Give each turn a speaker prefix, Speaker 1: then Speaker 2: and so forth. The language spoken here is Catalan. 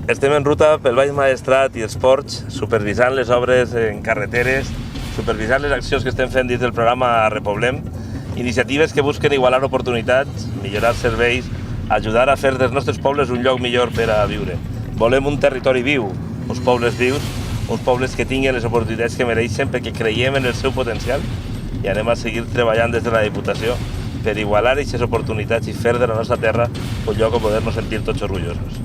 Speaker 1: Estem en ruta pel Baix Maestrat i els Ports, supervisant les obres en carreteres, supervisant les accions que estem fent dins del programa Repoblem, iniciatives que busquen igualar oportunitats, millorar serveis, ajudar a fer dels nostres pobles un lloc millor per a viure. Volem un territori viu, uns pobles vius, uns pobles que tinguin les oportunitats que mereixen perquè creiem en el seu potencial i anem a seguir treballant des de la Diputació per igualar aquestes oportunitats i fer de la nostra terra un lloc on poder-nos sentir tots orgullosos.